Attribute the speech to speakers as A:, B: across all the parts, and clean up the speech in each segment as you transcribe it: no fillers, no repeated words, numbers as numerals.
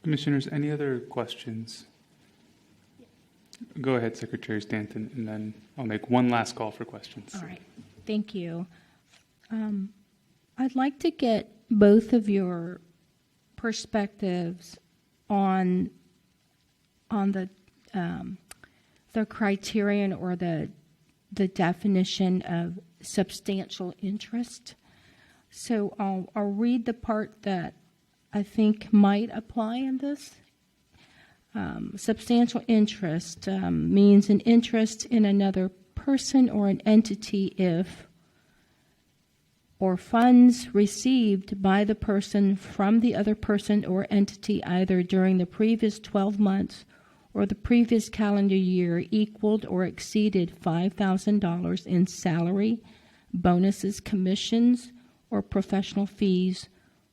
A: Commissioners, any other questions? Go ahead, Secretary Stanton, and then I'll make one last call for questions.
B: All right. Thank you. I'd like to get both of your perspectives on the criterion or the definition of substantial interest. So I'll read the part that I think might apply in this. Substantial interest means an interest in another person or an entity if or funds received by the person from the other person or entity either during the previous 12 months or the previous calendar year equaled or exceeded $5,000 in salary, bonuses, commissions, or professional fees,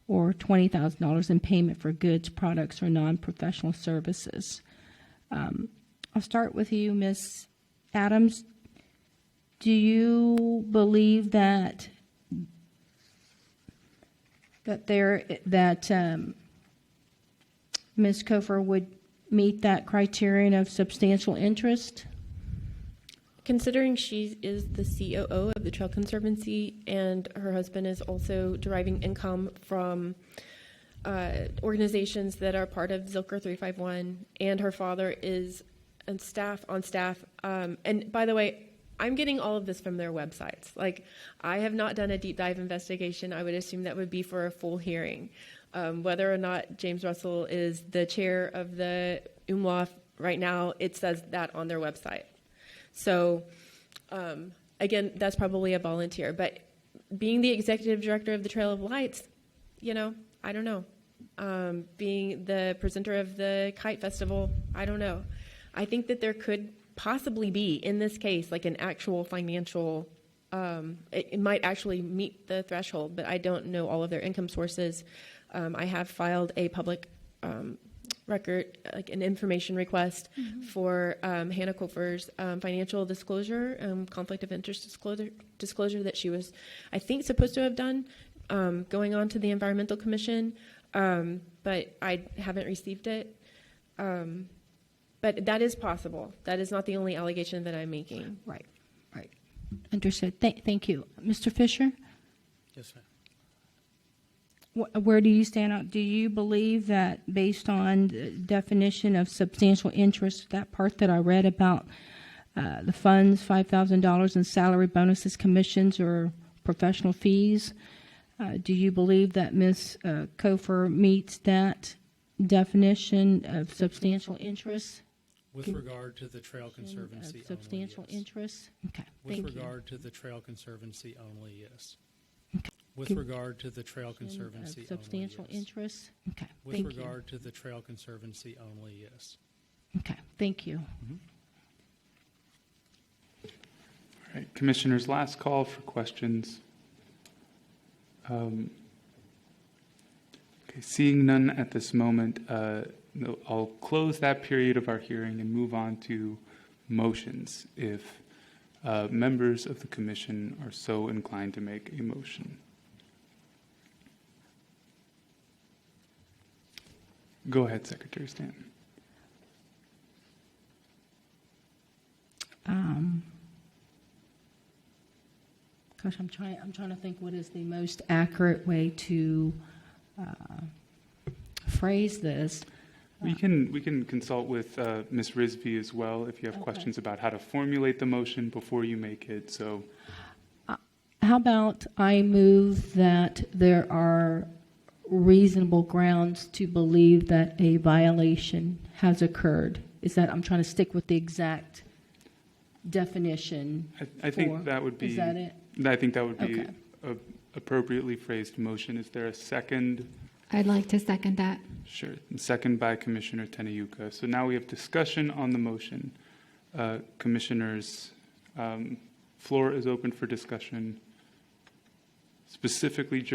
B: or $20,000 in payment for goods, products, or non-professional services. I'll start with you, Ms. Adams. Do you believe that Ms. Kofer would meet that criterion of substantial interest?
C: Considering she is the COO of the Trail Conservancy and her husband is also deriving income from organizations that are part of Zilker 351, and her father is on staff. And by the way, I'm getting all of this from their websites. Like, I have not done a deep dive investigation. I would assume that would be for a full hearing. Whether or not James Russell is the chair of the UMLAF right now, it says that on their website. So, again, that's probably a volunteer. But being the executive director of the Trail of Lights, I don't know. Being the presenter of the Kite Festival, I don't know. I think that there could possibly be, in this case, like an actual financial, it might actually meet the threshold, but I don't know all of their income sources. I have filed a public record, like an information request for Hannah Kofer's financial disclosure, conflict of interest disclosure that she was, I think, supposed to have done going on to the Environmental Commission, but I haven't received it. But that is possible. That is not the only allegation that I'm making.
B: Right. Understood. Thank you. Mr. Fisher?
D: Yes, ma'am.
B: Where do you stand out? Do you believe that based on the definition of substantial interest, that part that I read about the funds, $5,000 in salary, bonuses, commissions, or professional fees, do you believe that Ms. Kofer meets that definition of substantial interest?
D: With regard to the Trail Conservancy
B: substantial
D: only, yes.
B: interest? Okay,
D: With regard to the Trail Conservancy only, yes.
B: Okay.
D: With regard to the Trail Conservancy
B: substantial
D: only, yes.
B: interest? Okay,
D: With
B: thank
D: regard to the Trail Conservancy only, yes.
B: Okay, thank you.
A: All right, Commissioners, last call for questions. Okay, seeing none at this moment, I'll close that period of our hearing and move on to motions if members of the Commission are so inclined to make a motion. Go ahead, Secretary Stanton.
B: Gosh, I'm trying to think what is the most accurate way to phrase this.
A: We can consult with Ms. Rizvi as well if you have questions about how to formulate the motion before you make it. So,
B: how about I move that there are reasonable grounds to believe that a violation has occurred? Is that, I'm trying to stick with the exact definition.
A: I think that would be.
B: Is that it?
A: I think that would be a appropriately phrased motion. Is there a second?
E: I'd like to second that.
A: Sure. Second by Commissioner Tenayuka. So now we have discussion on the motion. Commissioners, floor is open for discussion. Specifically,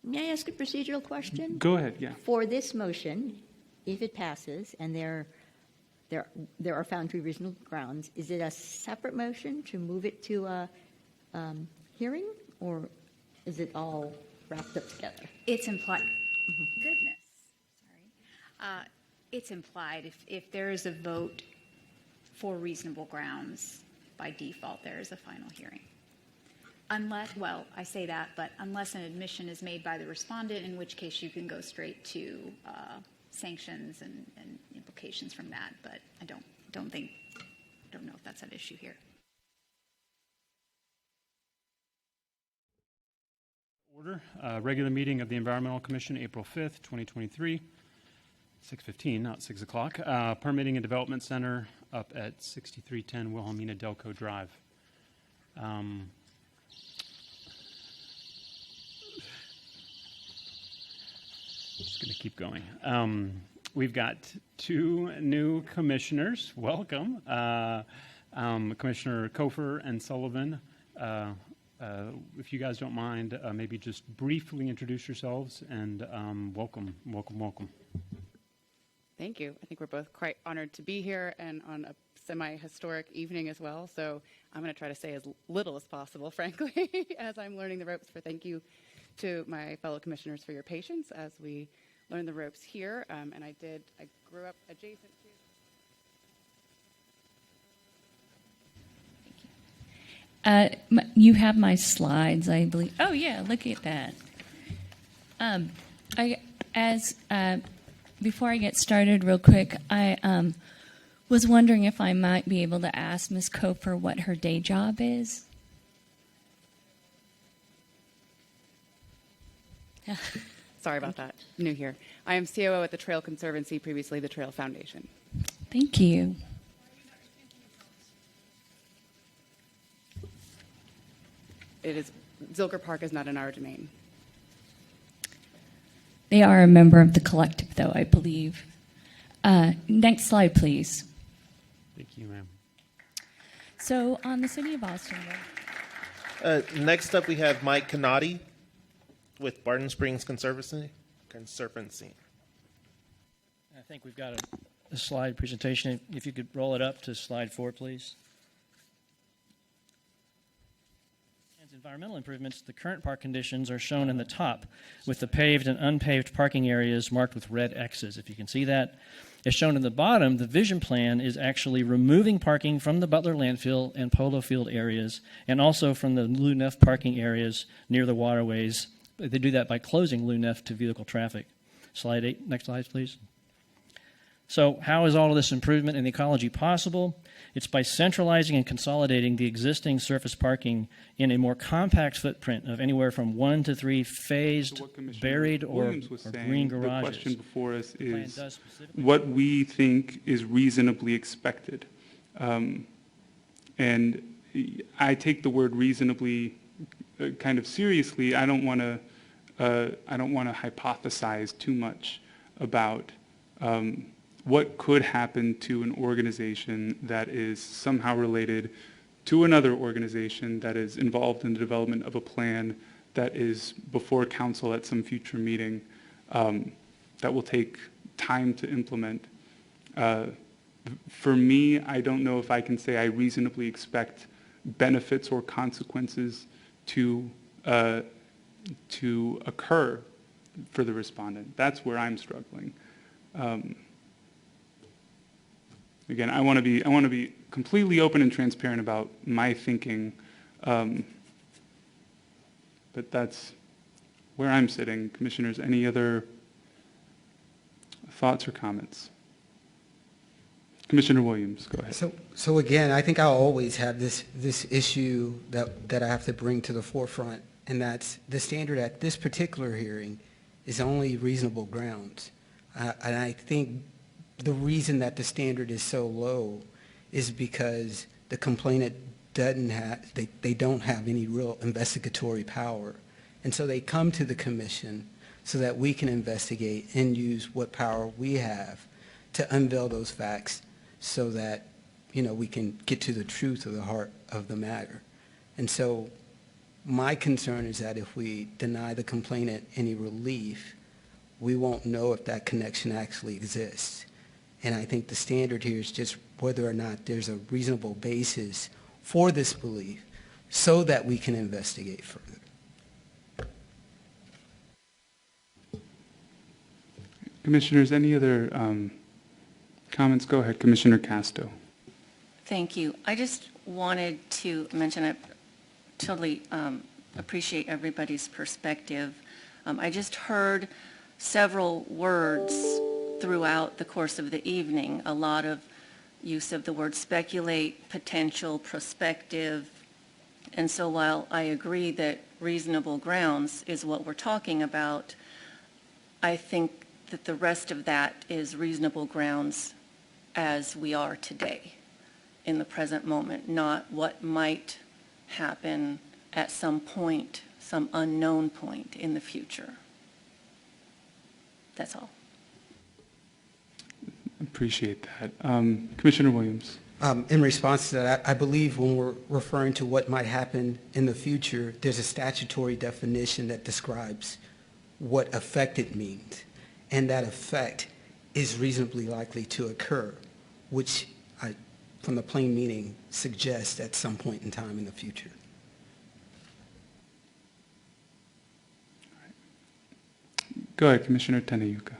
F: May I ask a procedural question?
A: Go ahead, yeah.
F: For this motion, if it passes and there are found to be reasonable grounds, is it a separate motion to move it to a hearing, or is it all wrapped up together?
G: It's implied. Goodness. It's implied. If there is a vote for reasonable grounds, by default, there is a final hearing. Unless, well, I say that, but unless an admission is made by the respondent, in which case you can go straight to sanctions and implications from that. But I don't know if that's an issue here.
H: Order. Regular meeting of the Environmental Commission, April 5th, 2023, 6:15, not 6 o'clock. Permitting and Development Center up at 6310 Wilhelmina Delco Drive. Just going to keep going. We've got two new commissioners. Welcome. Commissioner Kofer and Sullivan. If you guys don't mind, maybe just briefly introduce yourselves and welcome.
I: Thank you. I think we're both quite honored to be here and on a semi-historic evening as well. So I'm going to try to say as little as possible, frankly, as I'm learning the ropes. Thank you to my fellow commissioners for your patience as we learn the ropes here. And I grew up adjacent to.
J: You have my slides, I believe. Oh yeah, look at that. Before I get started, real quick, I was wondering if I might be able to ask Ms. Kofer what her day job is.
I: Sorry about that. New here. I am COO at the Trail Conservancy, previously the Trail Foundation.
J: Thank you.
I: Zilker Park is not in our domain.
J: They are a member of the collective, though, I believe. Next slide, please.
H: Thank you, ma'am.
J: So on the City of Austin.
K: Next up, we have Mike Canati with Barton Springs Conservancy.
L: I think we've got a slide presentation. If you could roll it up to slide 4, please. Environmental improvements, the current park conditions are shown in the top with the paved and unpaved parking areas marked with red X's. If you can see that. As shown in the bottom, the vision plan is actually removing parking from the Butler landfill and polo field areas and also from the Lou Neff parking areas near the waterways. They do that by closing Lou Neff to vehicle traffic. Slide 8, next slide, please. So how is all of this improvement in ecology possible? It's by centralizing and consolidating the existing surface parking in a more compact footprint of anywhere from 1 to 3 phased, baried, or green garages.
A: The question before us is what we think is reasonably expected. And I take the word reasonably kind of seriously. I don't want to hypothesize too much about what could happen to an organization that is somehow related to another organization that is involved in the development of a plan that is before council at some future meeting that will take time to implement. For me, I don't know if I can say I reasonably expect benefits or consequences to occur for the respondent. That's where I'm struggling. Again, I want to be completely open and transparent about my thinking, but that's where I'm sitting. Commissioners, any other thoughts or comments? Commissioner Williams, go ahead.
M: So again, I think I'll always have this issue that I have to bring to the forefront, and that's the standard at this particular hearing is only reasonable grounds. And I think the reason that the standard is so low is because the complainant they don't have any real investigatory power. And so they come to the commission so that we can investigate and use what power we have to unveil those facts so that, we can get to the truth of the heart of the matter. And so my concern is that if we deny the complainant any relief, we won't know if that connection actually exists. And I think the standard here is just whether or not there's a reasonable basis for this belief so that we can investigate further.
A: Commissioners, any other comments? Go ahead, Commissioner Casto.
N: Thank you. I just wanted to mention, I totally appreciate everybody's perspective. I just heard several words throughout the course of the evening, a lot of use of the word speculate, potential, prospective. And so while I agree that reasonable grounds is what we're talking about, I think that the rest of that is reasonable grounds as we are today, in the present moment, not what might happen at some point, some unknown point in the future. That's all.
A: Appreciate that. Commissioner Williams.
M: In response to that, I believe when we're referring to what might happen in the future, there's a statutory definition that describes what affected means. And that effect is reasonably likely to occur, which from the plain meaning suggests at some point in time in the future.
A: Go ahead, Commissioner Tenayuka.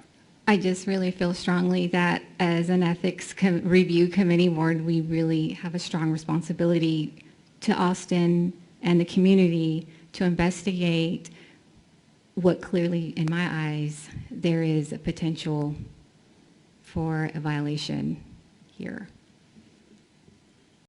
E: I just really feel strongly that as an ethics review committee board, we really have a strong responsibility to Austin and the community to investigate what clearly, in my eyes, there is a potential for a violation here.